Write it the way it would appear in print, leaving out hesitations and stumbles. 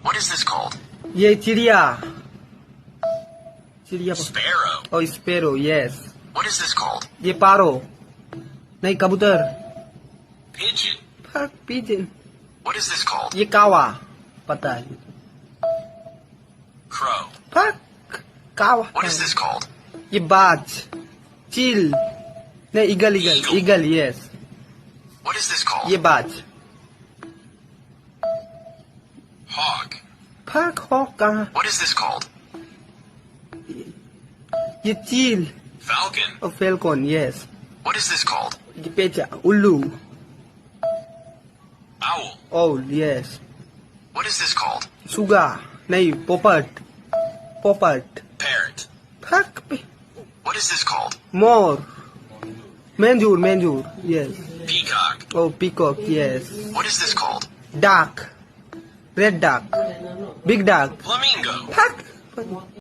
What is this called? ये चिड़िया चिड़िया Sparrow. Oh, sparrow, yes. What is this called? ये पारो नहीं कबूतर Pigeon. Fuck, pigeon. What is this called? ये कावा पता है Crow. Fuck, कावा What is this called? ये बाज चिल नहीं eagle eagle eagle yes. What is this called? ये बाज Hawk. Fuck, हॉक कहाँ What is this called? ये चील Falcon. Oh, falcon, yes. What is this called? ये पेचा उल्लू Owl. owl, yes. What is this called? सुगा नहीं पोपट पोपट Parrot. Fuck, What is this called? More manjur, yes. Peacock. Oh, peacock, yes. What is this called? Duck, red duck, big duck. Flamingo. Fuck.